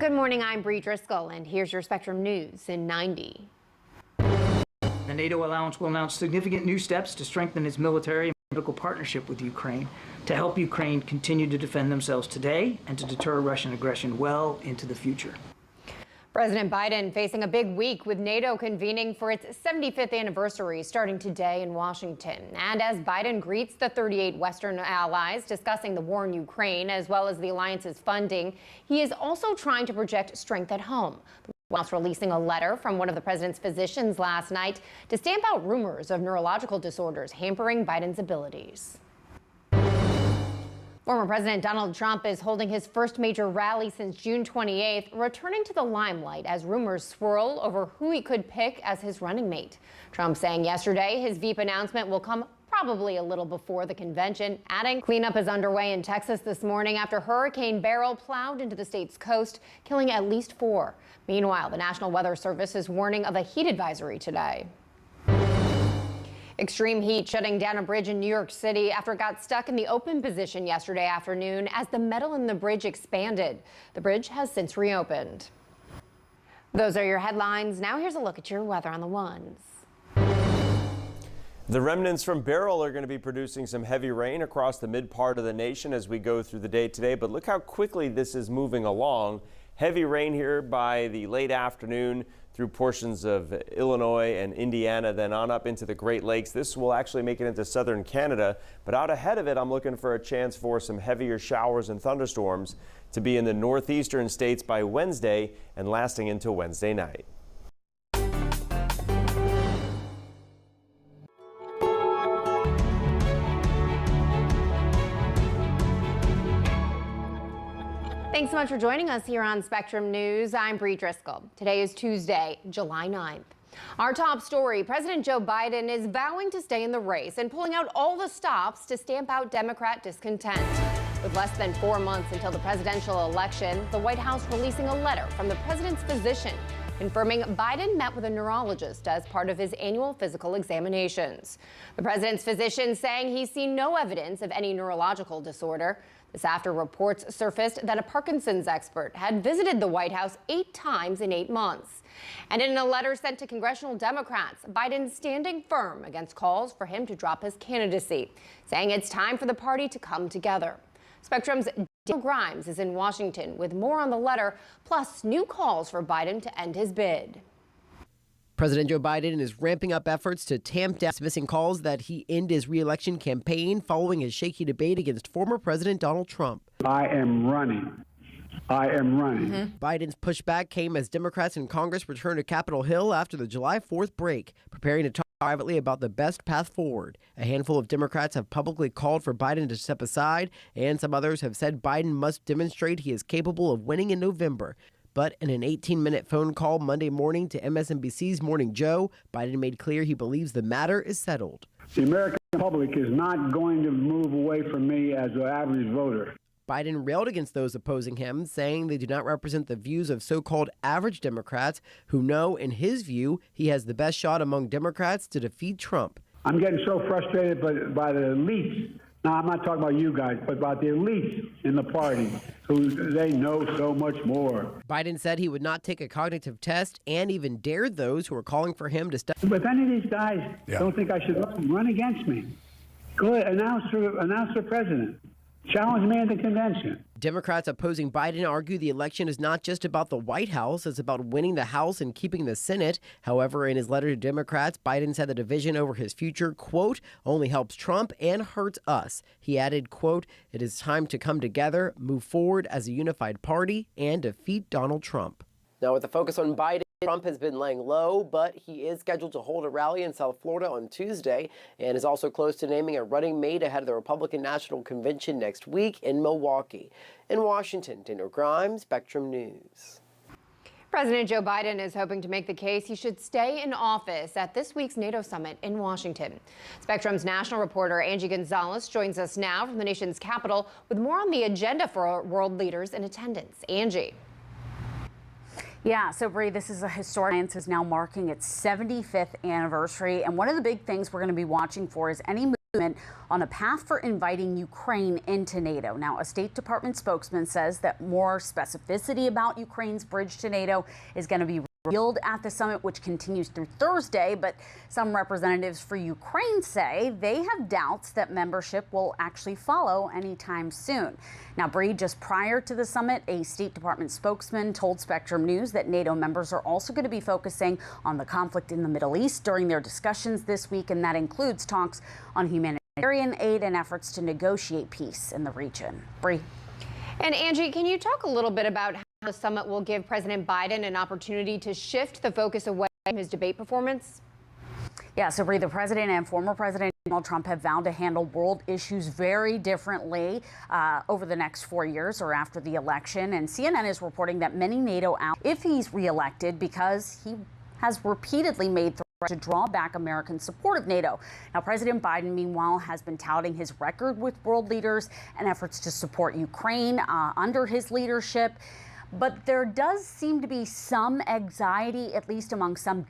Good morning, I'm Bree Driscoll, and here's your Spectrum News in 90. The NATO allowance will announce significant new steps to strengthen its military and political partnership with Ukraine to help Ukraine continue to defend themselves today and to deter Russian aggression well into the future. President Biden facing a big week with NATO convening for its 75th anniversary starting today in Washington. And as Biden greets the 38 Western allies discussing the war in Ukraine as well as the alliance's funding, he is also trying to project strength at home. The White House releasing a letter from one of the president's physicians last night to stamp out rumors of neurological disorders hampering Biden's abilities. Former President Donald Trump is holding his first major rally since June 28th, returning to the limelight as rumors swirl over who he could pick as his running mate. Trump saying yesterday his Veep announcement will come probably a little before the convention, adding cleanup is underway in Texas this morning after Hurricane Beryl plowed into the state's coast, killing at least 4. Meanwhile, the National Weather Service is warning of a heat advisory today. Extreme heat shutting down a bridge in New York City after it got stuck in the open position yesterday afternoon as the metal in the bridge expanded. The bridge has since reopened. Those are your headlines. Now here's a look at your weather on the ones. The remnants from Beryl are going to be producing some heavy rain across the mid part of the nation as we go through the day today. But look how quickly this is moving along. Heavy rain here by the late afternoon through portions of Illinois and Indiana, then on up into the Great Lakes. This will actually make it into southern Canada, but out ahead of it, I'm looking for a chance for some heavier showers and thunderstorms to be in the northeastern states by Wednesday and lasting until Wednesday night. Thanks so much for joining us here on Spectrum News. I'm Bree Driscoll. Today is Tuesday, July 9th. Our top story, President Joe Biden is vowing to stay in the race and pulling out all the stops to stamp out Democrat discontent. With less than 4 months until the presidential election, the White House releasing a letter from the president's physician confirming Biden met with a neurologist as part of his annual physical examinations. The president's physician saying he's seen no evidence of any neurological disorder. This after reports surfaced that a Parkinson's expert had visited the White House 8 times in 8 months. And in a letter sent to congressional Democrats, Biden's standing firm against calls for him to drop his candidacy, saying it's time for the party to come together. Spectrum's Daniel Grimes is in Washington with more on the letter, plus new calls for Biden to end his bid. President Joe Biden is ramping up efforts to tamp down dismissing calls that he end his re-election campaign following his shaky debate against former President Donald Trump. I am running. Biden's pushback came as Democrats in Congress returned to Capitol Hill after the July 4th break, preparing to talk privately about the best path forward. A handful of Democrats have publicly called for Biden to step aside, and some others have said Biden must demonstrate he is capable of winning in November. But in an 18-minute phone call Monday morning to MSNBC's Morning Joe, Biden made clear he believes the matter is settled. The American public is not going to move away from me as an average voter. Biden railed against those opposing him, saying they do not represent the views of so-called average Democrats who know, in his view, he has the best shot among Democrats to defeat Trump. I'm getting so frustrated by the elites. Now, I'm not talking about you guys, but about the elites in the party who they know so much more. Biden said he would not take a cognitive test and even dared those who were calling for him to step. But if any of these guys don't think I should run against me, go ahead, announce for president. Challenge me at the convention. Democrats opposing Biden argue the election is not just about the White House, it's about winning the House and keeping the Senate. However, in his letter to Democrats, Biden said the division over his future, quote, only helps Trump and hurts us. He added, quote, it is time to come together, move forward as a unified party, and defeat Donald Trump. Now, with the focus on Biden, Trump has been laying low, but he is scheduled to hold a rally in South Florida on Tuesday and is also close to naming a running mate ahead of the Republican National Convention next week in Milwaukee. In Washington, Daniel Grimes, Spectrum News. President Joe Biden is hoping to make the case he should stay in office at this week's NATO summit in Washington. Spectrum's national reporter Angie Gonzalez joins us now from the nation's capital with more on the agenda for world leaders in attendance. Angie. Yeah, so Bree, this is a historic. Alliance is now marking its 75th anniversary, and one of the big things we're going to be watching for is any on a path for inviting Ukraine into NATO. Now, a State Department spokesman says that more specificity about Ukraine's bridge to NATO is going to be revealed at the summit, which continues through Thursday. But some representatives for Ukraine say they have doubts that membership will actually follow anytime soon. Now, Bree, just prior to the summit, a State Department spokesman told Spectrum News that NATO members are also going to be focusing on the conflict in the Middle East during their discussions this week, and that includes talks on humanitarian aid and efforts to negotiate peace in the region. Bree. And Angie, can you talk a little bit about how the summit will give President Biden an opportunity to shift the focus away from his debate performance? Yeah, so Bree, the president and former President Donald Trump have vowed to handle world issues very differently over the next 4 years or after the election. And CNN is reporting that many NATO allies, if he's reelected, because he has repeatedly made threats to draw back American support of NATO. Now, President Biden, meanwhile, has been touting his record with world leaders and efforts to support Ukraine under his leadership. But there does seem to be some anxiety, at least among some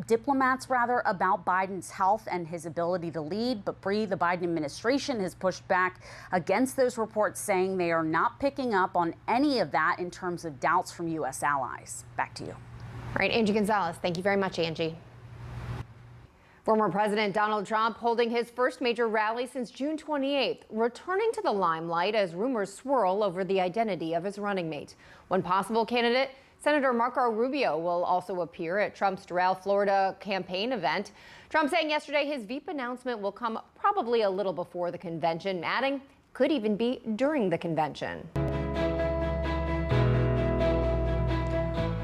diplomats, about Biden's health and his ability to lead. But Bree, the Biden administration has pushed back against those reports, saying they are not picking up on any of that in terms of doubts from U.S. allies. Back to you. All right, Angie Gonzalez. Thank you very much, Angie. Former President Donald Trump holding his first major rally since June 28th, returning to the limelight as rumors swirl over the identity of his running mate. One possible candidate, Senator Marco Rubio, will also appear at Trump's Doral, Florida campaign event. Trump saying yesterday his Veep announcement will come probably a little before the convention, adding could even be during the convention.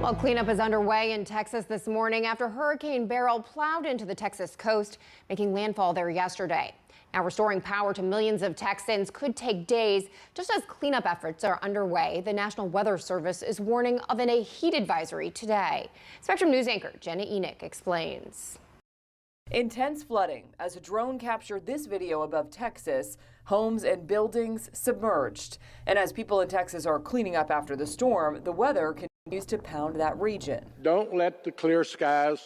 Well, cleanup is underway in Texas this morning after Hurricane Beryl plowed into the Texas coast, making landfall there yesterday. Now, restoring power to millions of Texans could take days. Just as cleanup efforts are underway, the National Weather Service is warning of a heat advisory today. Spectrum News anchor Jenna Enoch explains. Intense flooding as a drone captured this video above Texas, homes and buildings submerged. And as people in Texas are cleaning up after the storm, the weather continues to pound that region. Don't let the clear skies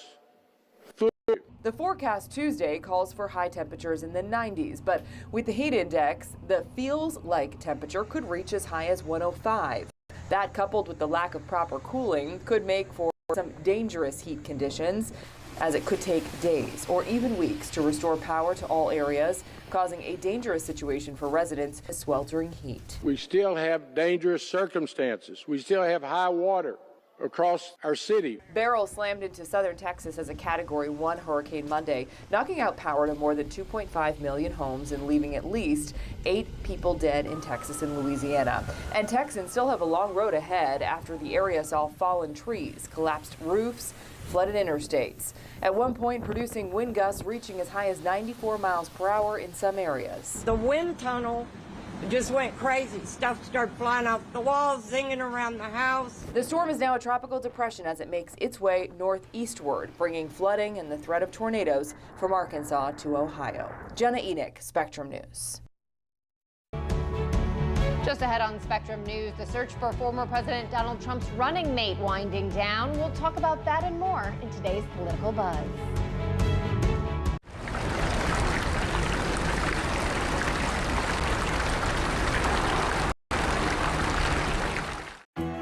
fool you. The forecast Tuesday calls for high temperatures in the 90s, but with the heat index, the feels like temperature could reach as high as 105. That, coupled with the lack of proper cooling, could make for some dangerous heat conditions, as it could take days or even weeks to restore power to all areas, causing a dangerous situation for residents in sweltering heat. We still have dangerous circumstances. We still have high water across our city. Beryl slammed into southern Texas as a Category 1 hurricane Monday, knocking out power to more than 2.5 million homes and leaving at least 8 people dead in Texas and Louisiana. And Texans still have a long road ahead after the area saw fallen trees, collapsed roofs, flooded interstates. At one point, producing wind gusts reaching as high as 94 miles per hour in some areas. The wind tunnel just went crazy. Stuff started flying off the walls, zinging around the house. The storm is now a tropical depression as it makes its way northeastward, bringing flooding and the threat of tornadoes from Arkansas to Ohio. Jenna Enoch, Spectrum News. Just ahead on Spectrum News, the search for former President Donald Trump's running mate winding down. We'll talk about that and more in today's Political Buzz.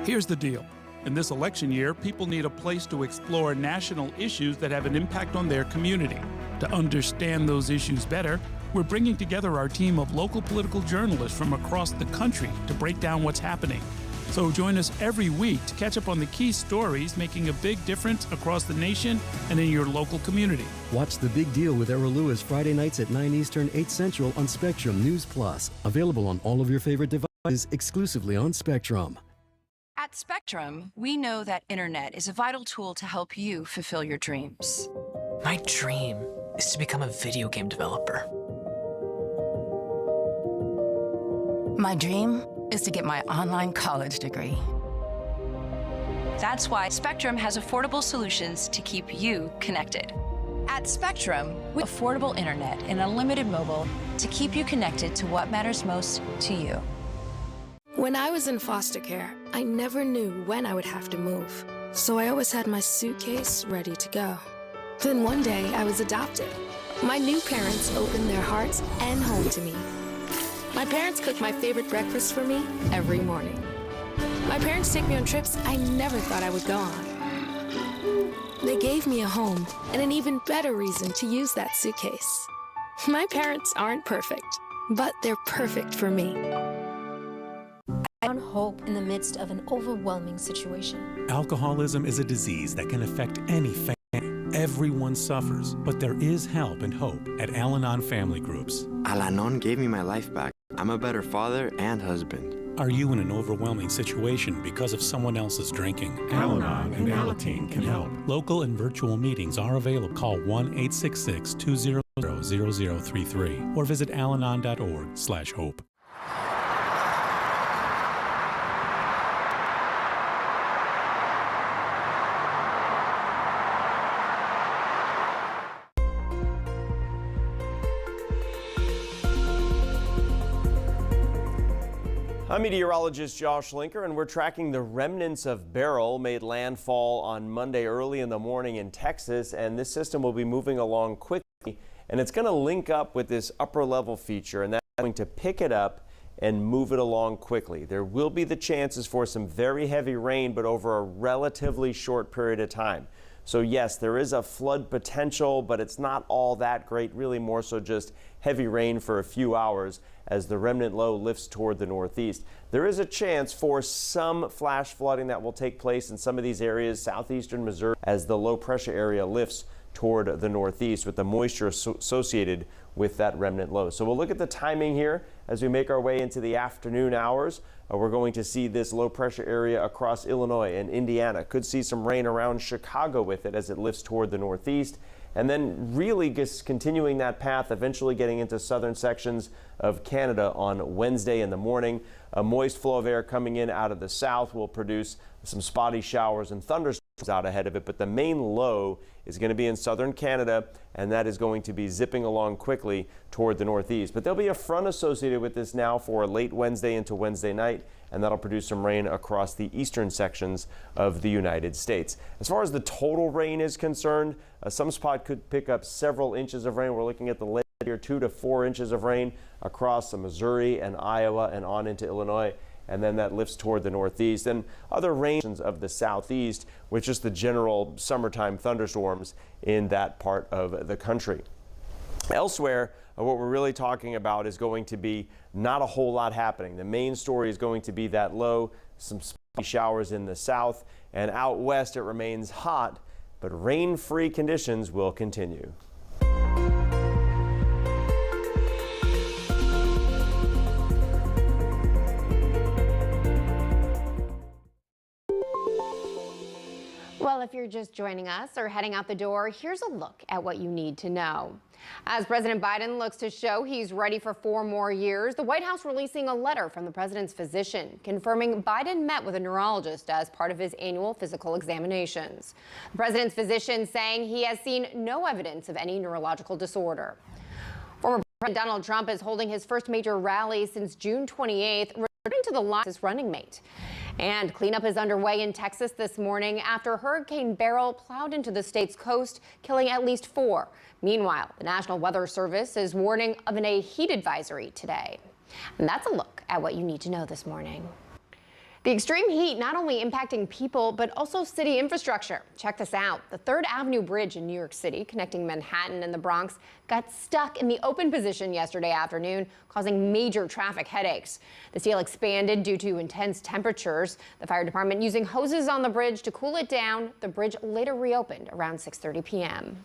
Here's the deal. In this election year, people need a place to explore national issues that have an impact on their community. To understand those issues better, we're bringing together our team of local political journalists from across the country to break down what's happening. So join us every week to catch up on the key stories making a big difference across the nation and in your local community. Watch The Big Deal with Errol Lewis Friday nights at 9 Eastern, 8 Central on Spectrum News Plus. Available on all of your favorite devices exclusively on Spectrum. At Spectrum, we know that internet is a vital tool to help you fulfill your dreams. My dream is to become a video game developer. My dream is to get my online college degree. That's why Spectrum has affordable solutions to keep you connected. At Spectrum, we have affordable internet and unlimited mobile to keep you connected to what matters most to you. When I was in foster care, I never knew when I would have to move, so I always had my suitcase ready to go. Then one day, I was adopted. My new parents opened their hearts and home to me. My parents cook my favorite breakfast for me every morning. My parents take me on trips I never thought I would go on. They gave me a home and an even better reason to use that suitcase. My parents aren't perfect, but they're perfect for me. I found hope in the midst of an overwhelming situation. Alcoholism is a disease that can affect any family. Everyone suffers, but there is help and hope at Al-Anon Family Groups. Al-Anon gave me my life back. I'm a better father and husband. Are you in an overwhelming situation because of someone else's drinking? Al-Anon and Alateen can help. Local and virtual meetings are available. Call 1-866-200-0033 or visit alanon.org/hope. I'm meteorologist Josh Linker, and we're tracking the remnants of Beryl made landfall on Monday early in the morning in Texas, and this system will be moving along quickly, and it's going to link up with this upper level feature, and that's going to pick it up and move it along quickly. There will be the chances for some very heavy rain, but over a relatively short period of time. So yes, there is a flood potential, but it's not all that great, really more so just heavy rain for a few hours as the remnant low lifts toward the northeast. There is a chance for some flash flooding that will take place in some of these areas, southeastern Missouri, as the low pressure area lifts toward the northeast with the moisture associated with that remnant low. So we'll look at the timing here as we make our way into the afternoon hours. We're going to see this low pressure area across Illinois and Indiana. Could see some rain around Chicago with it as it lifts toward the northeast. And then really just continuing that path, eventually getting into southern sections of Canada on Wednesday in the morning. A moist flow of air coming in out of the south will produce some spotty showers and thunderstorms out ahead of it, but the main low is going to be in southern Canada, and that is going to be zipping along quickly toward the northeast. But there'll be a front associated with this now for late Wednesday into Wednesday night, and that'll produce some rain across the eastern sections of the United States. As far as the total rain is concerned, some spot could pick up several inches of rain. We're looking at the late here, 2 to 4 inches of rain across Missouri and Iowa and on into Illinois. And then that lifts toward the northeast and other ranges of the southeast, with just the general summertime thunderstorms in that part of the country. Elsewhere, what we're really talking about is going to be not a whole lot happening. The main story is going to be that low, some spotty showers in the south, and out west it remains hot, but rain-free conditions will continue. Well, if you're just joining us or heading out the door, here's a look at what you need to know. As President Biden looks to show he's ready for 4 more years, the White House releasing a letter from the president's physician confirming Biden met with a neurologist as part of his annual physical examinations. The president's physician saying he has seen no evidence of any neurological disorder. Former President Donald Trump is holding his first major rally since June 28th, returning to the line as his running mate. And cleanup is underway in Texas this morning after Hurricane Beryl plowed into the state's coast, killing at least 4. Meanwhile, the National Weather Service is warning of a heat advisory today. And that's a look at what you need to know this morning. The extreme heat not only impacting people, but also city infrastructure. Check this out. The 3rd Avenue Bridge in New York City, connecting Manhattan and the Bronx, got stuck in the open position yesterday afternoon, causing major traffic headaches. The seal expanded due to intense temperatures. The fire department using hoses on the bridge to cool it down. The bridge later reopened around 6:30 p.m.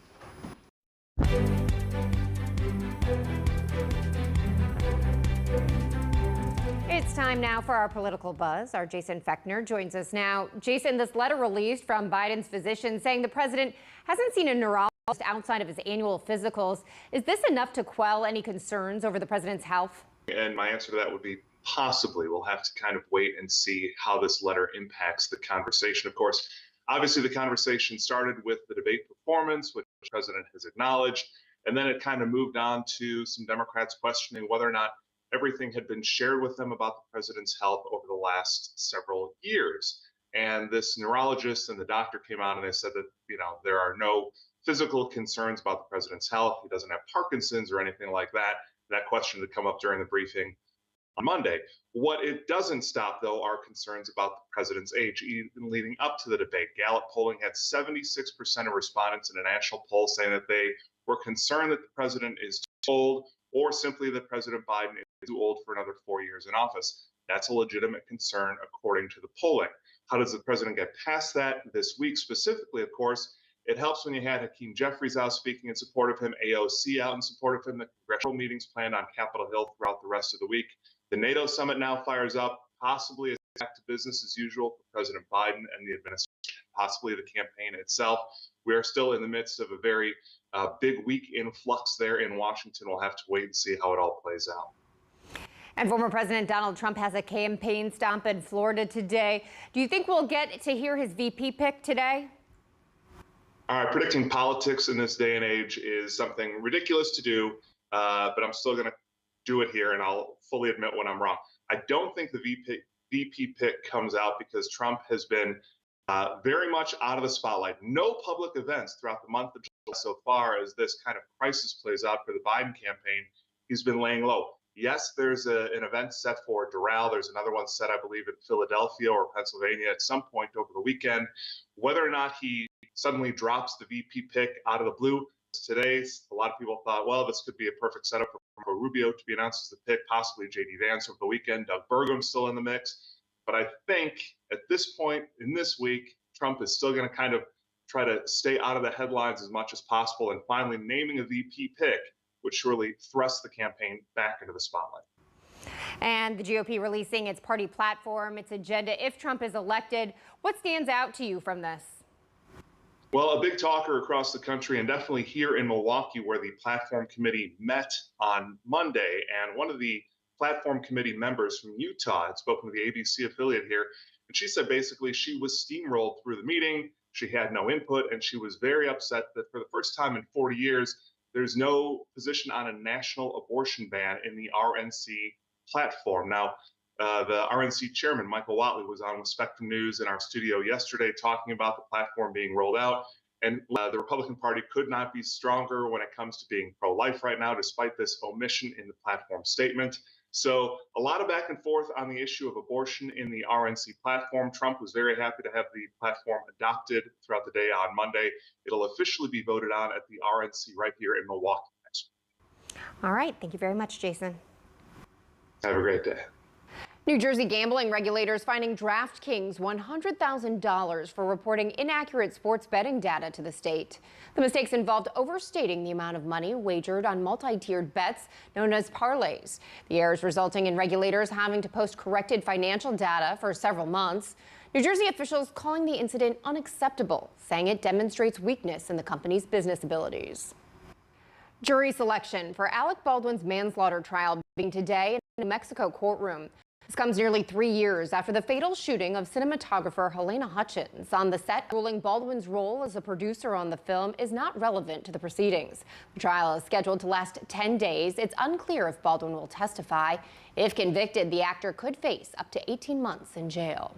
It's time now for our political buzz. Our Jason Fechner joins us now. Jason, this letter released from Biden's physician saying the president hasn't seen a neurologist outside of his annual physicals. Is this enough to quell any concerns over the president's health? And my answer to that would be possibly. We'll have to kind of wait and see how this letter impacts the conversation. Of course, obviously the conversation started with the debate performance, which the president has acknowledged, and then it kind of moved on to some Democrats questioning whether or not everything had been shared with them about the president's health over the last several years. And this neurologist and the doctor came out and they said that, there are no physical concerns about the president's health. He doesn't have Parkinson's or anything like that. That question would come up during the briefing on Monday. What it doesn't stop, though, are concerns about the president's age. Even leading up to the debate, Gallup polling had 76% of respondents in a national poll saying that they were concerned that the president is too old, or simply that President Biden is too old for another 4 years in office. That's a legitimate concern, according to the polling. How does the president get past that this week? Specifically, of course, it helps when you had Hakeem Jeffries out speaking in support of him, AOC out in support of him, the congressional meetings planned on Capitol Hill throughout the rest of the week. The NATO summit now fires up, possibly back to business as usual for President Biden and the administration, possibly the campaign itself. We are still in the midst of a very big week in flux there in Washington. We'll have to wait and see how it all plays out. And former President Donald Trump has a campaign stop in Florida today. Do you think we'll get to hear his VP pick today? All right, predicting politics in this day and age is something ridiculous to do, but I'm still going to do it here, and I'll fully admit when I'm wrong. I don't think the VP pick comes out because Trump has been very much out of the spotlight. No public events throughout the month of July so far as this kind of crisis plays out for the Biden campaign. He's been laying low. Yes, there's an event set for Doral. There's another one set, I believe, in Philadelphia or Pennsylvania at some point over the weekend. Whether or not he suddenly drops the VP pick out of the blue today, a lot of people thought, well, this could be a perfect setup for Marco Rubio to be announced as the pick, possibly J.D. Vance over the weekend. Doug Burgum's still in the mix. But I think at this point in this week, Trump is still going to kind of try to stay out of the headlines as much as possible, and finally naming a VP pick would surely thrust the campaign back into the spotlight. And the GOP releasing its party platform, its agenda if Trump is elected. What stands out to you from this? Well, a big talker across the country, and definitely here in Milwaukee, where the platform committee met on Monday. And one of the platform committee members from Utah had spoken to the ABC affiliate here, and she said basically she was steamrolled through the meeting. She had no input, and she was very upset that for the first time in 40 years, there's no position on a national abortion ban in the RNC platform. Now, the RNC chairman, Michael Whatley, was on with Spectrum News in our studio yesterday talking about the platform being rolled out. And the Republican Party could not be stronger when it comes to being pro-life right now, despite this omission in the platform statement. So a lot of back and forth on the issue of abortion in the RNC platform. Trump was very happy to have the platform adopted throughout the day on Monday. It'll officially be voted on at the RNC right here in Milwaukee next week. All right. Thank you very much, Jason. Have a great day. New Jersey gambling regulators finding DraftKings $100,000 for reporting inaccurate sports betting data to the state. The mistakes involved overstating the amount of money wagered on multi-tiered bets known as parlays. The errors resulting in regulators having to post corrected financial data for several months. New Jersey officials calling the incident unacceptable, saying it demonstrates weakness in the company's business abilities. Jury selection for Alec Baldwin's manslaughter trial being today in a New Mexico courtroom. This comes nearly 3 years after the fatal shooting of cinematographer Helena Hutchins on the set, ruling Baldwin's role as a producer on the film is not relevant to the proceedings. The trial is scheduled to last 10 days. It's unclear if Baldwin will testify. If convicted, the actor could face up to 18 months in jail.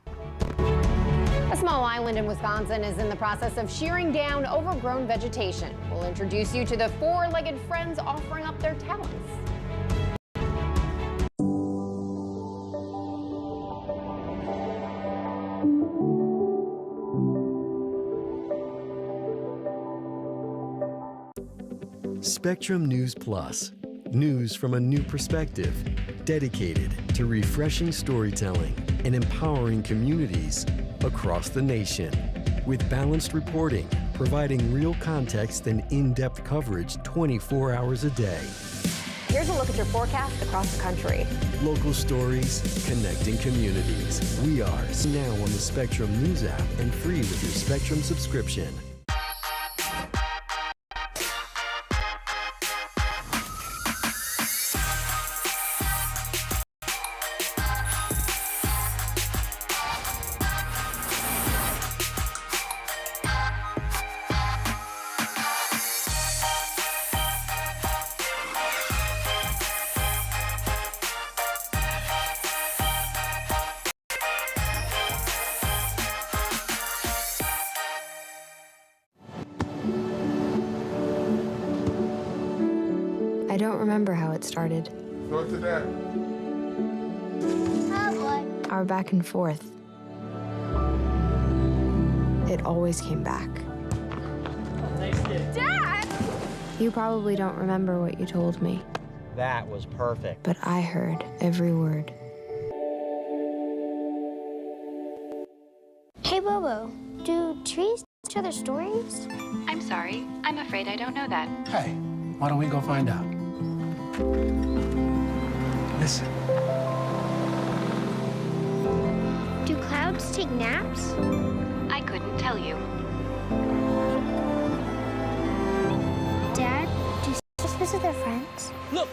A small island in Wisconsin is in the process of shearing down overgrown vegetation. We'll introduce you to the four-legged friends offering up their talents. Spectrum News Plus. News from a new perspective, dedicated to refreshing storytelling and empowering communities across the nation. With balanced reporting, providing real context and in-depth coverage 24 hours a day. Here's a look at your forecast across the country. Local stories, connecting communities. We are now on the Spectrum News app and free with your Spectrum subscription. don't remember how it started. Go to that. Our back and forth. It always came back. Dad! You probably don't remember what you told me, That was perfect. but I heard every word. Hey, Bobo, do trees tell each other stories? I'm sorry. I'm afraid I don't know that. Hey, why don't we go find out? Listen. Do clouds take naps? I couldn't tell you. Dad, do stars visit their friends? Look!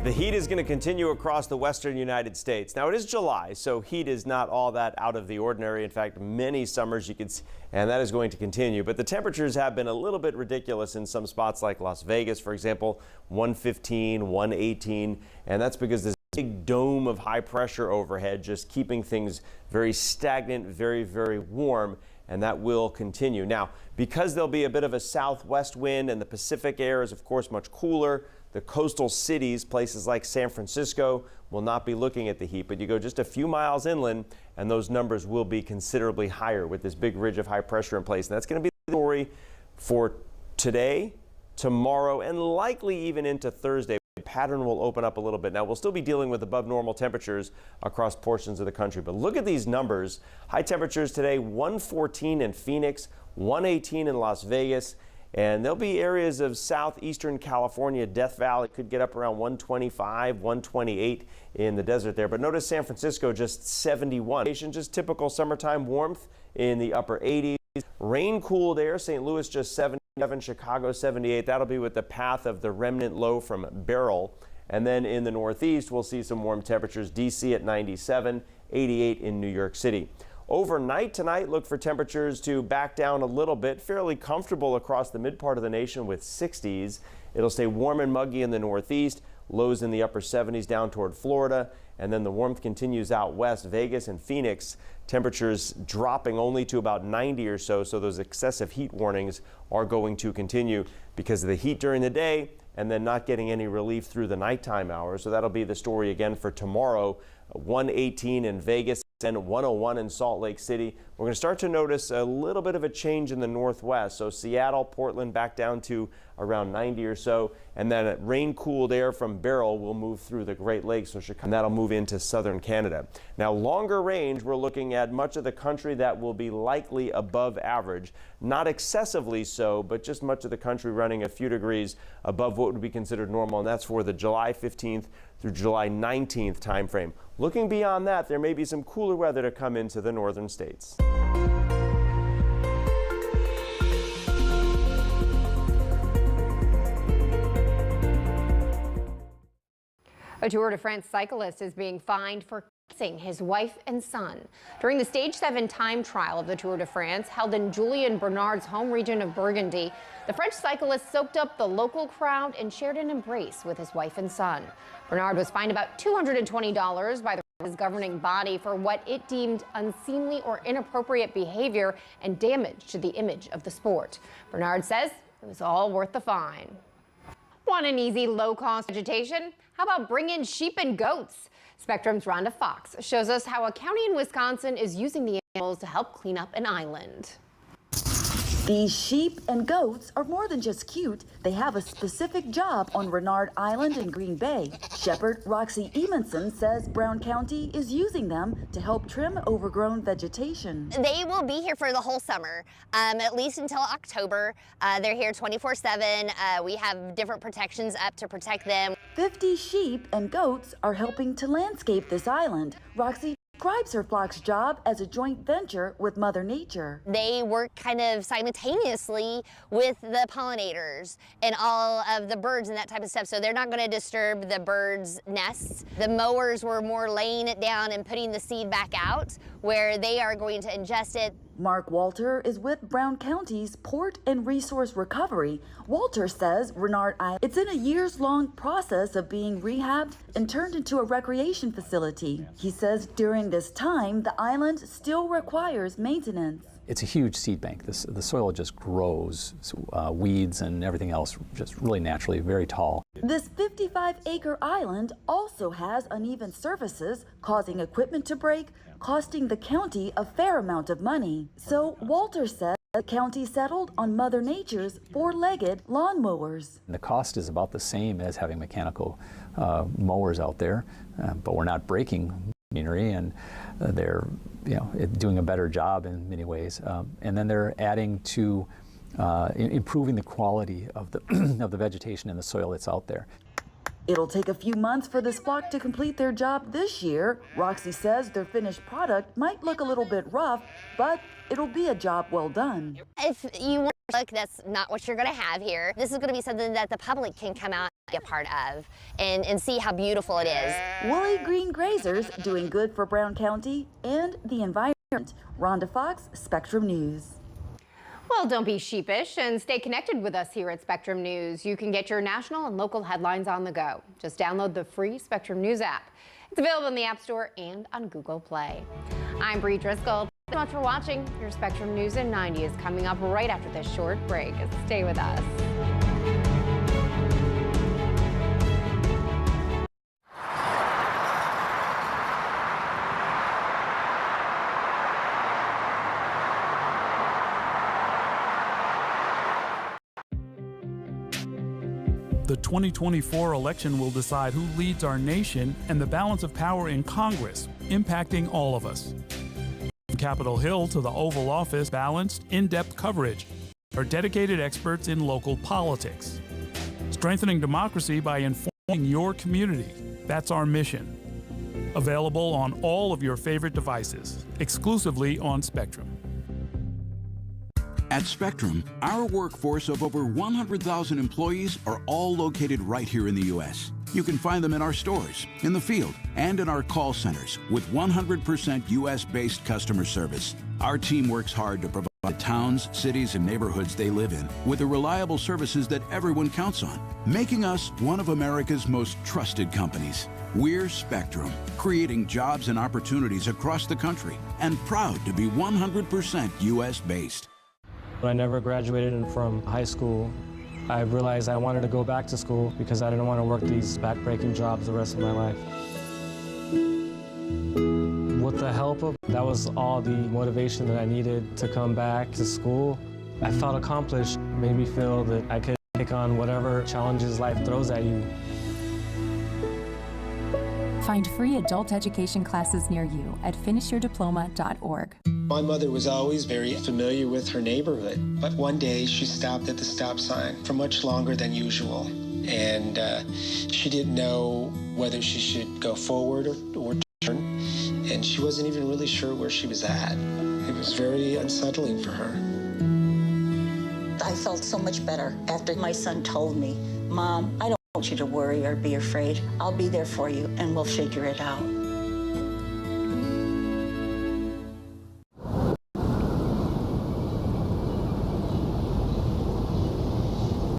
The heat is going to continue across the western United States. Now, it is July, so heat is not all that out of the ordinary. In fact, many summers you could see, and that is going to continue. But the temperatures have been a little bit ridiculous in some spots like Las Vegas, for example, 115, 118, and that's because this big dome of high pressure overhead just keeping things very stagnant, very, very warm. And that will continue. Now, because there'll be a bit of a southwest wind and the Pacific air is, of course, much cooler, the coastal cities, places like San Francisco, will not be looking at the heat. But you go just a few miles inland, and those numbers will be considerably higher with this big ridge of high pressure in place. And that's going to be the story for today, tomorrow, and likely even into Thursday. The pattern will open up a little bit. Now, we'll still be dealing with above normal temperatures across portions of the country. But look at these numbers. High temperatures today, 114 in Phoenix, 118 in Las Vegas. And there'll be areas of southeastern California, Death Valley could get up around 125, 128 in the desert there. But notice San Francisco just 71. Just typical summertime warmth in the upper 80s. Rain cooled air, St. Louis just 77, Chicago 78. That'll be with the path of the remnant low from Beryl. And then in the northeast, we'll see some warm temperatures. DC at 97, 88 in New York City. Overnight tonight, look for temperatures to back down a little bit, fairly comfortable across the mid part of the nation with 60s. It'll stay warm and muggy in the northeast, lows in the upper 70s down toward Florida, and then the warmth continues out west. Vegas and Phoenix, temperatures dropping only to about 90 or so, so those excessive heat warnings are going to continue because of the heat during the day and then not getting any relief through the nighttime hours. So that'll be the story again for tomorrow. 118 in Vegas and 101 in Salt Lake City. We're going to start to notice a little bit of a change in the northwest. So Seattle, Portland back down to around 90 or so. And then rain cooled air from Beryl will move through the Great Lakes, and that'll move into southern Canada. Now, longer range, we're looking at much of the country that will be likely above average. Not excessively so, but just much of the country running a few degrees above what would be considered normal. And that's for the July 15th through July 19th timeframe. Looking beyond that, there may be some cooler weather to come into the northern states. A Tour de France cyclist is being fined for kissing his wife and son during the Stage 7 time trial of the Tour de France held in Julien Bernard's home region of Burgundy. The French cyclist soaked up the local crowd and shared an embrace with his wife and son. Bernard was fined about $220 by the governing body for what it deemed unseemly or inappropriate behavior and damage to the image of the sport. Bernard says it was all worth the fine. Want an easy, low-cost vegetation? How about bring in sheep and goats? Spectrum's Rhonda Fox shows us how a county in Wisconsin is using the animals to help clean up an island. These sheep and goats are more than just cute. They have a specific job on Renard Island in Green Bay. Shepherd Roxy Emanson says Brown County is using them to help trim overgrown vegetation. They will be here for the whole summer, at least until October. They're here 24/7. We have different protections up to protect them. 50 sheep and goats are helping to landscape this island. Roxy describes her flock's job as a joint venture with Mother Nature. They work kind of simultaneously with the pollinators and all of the birds and that type of stuff, so they're not going to disturb the birds' nests. The mowers were more laying it down and putting the seed back out, where they are going to ingest it. Mark Walter is with Brown County's Port and Resource Recovery. Walter says Renard Island, it's in a years-long process of being rehabbed and turned into a recreation facility. He says during this time, the island still requires maintenance. It's a huge seed bank. The soil just grows, weeds and everything else just really naturally, very tall. This 55-acre island also has uneven surfaces, causing equipment to break, costing the county a fair amount of money. So Walter says the county settled on Mother Nature's four-legged lawnmowers. The cost is about the same as having mechanical mowers out there, but we're not breaking machinery, and they're doing a better job in many ways. And then they're adding to improving the quality of the of the vegetation and the soil that's out there. It'll take a few months for this flock to complete their job this year. Roxy says their finished product might look a little bit rough, but it'll be a job well done. If you want to look, that's not what you're going to have here. This is going to be something that the public can come out and be a part of and see how beautiful it is. Woolly green grazers doing good for Brown County and the environment. Rhonda Fox, Spectrum News. Well, don't be sheepish and stay connected with us here at Spectrum News. You can get your national and local headlines on the go. Just download the free Spectrum News app. It's available in the App Store and on Google Play. I'm Bree Driscoll. Thanks so much for watching. Your Spectrum News in 90 is coming up right after this short break. Stay with us. The 2024 election will decide who leads our nation and the balance of power in Congress, impacting all of us. From Capitol Hill to the Oval Office, balanced, in-depth coverage. Our dedicated experts in local politics. Strengthening democracy by informing your community. That's our mission. Available on all of your favorite devices, exclusively on Spectrum. At Spectrum, our workforce of over 100,000 employees are all located right here in the U.S. You can find them in our stores, in the field, and in our call centers with 100% U.S.-based customer service. Our team works hard to provide the towns, cities, and neighborhoods they live in with the reliable services that everyone counts on, making us one of America's most trusted companies. We're Spectrum, creating jobs and opportunities across the country, and proud to be 100% U.S.-based. When I never graduated from high school, I realized I wanted to go back to school because I didn't want to work these back-breaking jobs the rest of my life. With the help of, that was all the motivation that I needed to come back to school. I felt accomplished, made me feel that I could take on whatever challenges life throws at you. Find free adult education classes near you at finishyourdiploma.org. My mother was always very familiar with her neighborhood, but one day she stopped at the stop sign for much longer than usual, and she didn't know whether she should go forward or turn, and she wasn't even really sure where she was at. It was very unsettling for her. I felt so much better after my son told me, "Mom, I don't want you to worry or be afraid. I'll be there for you and we'll figure it out."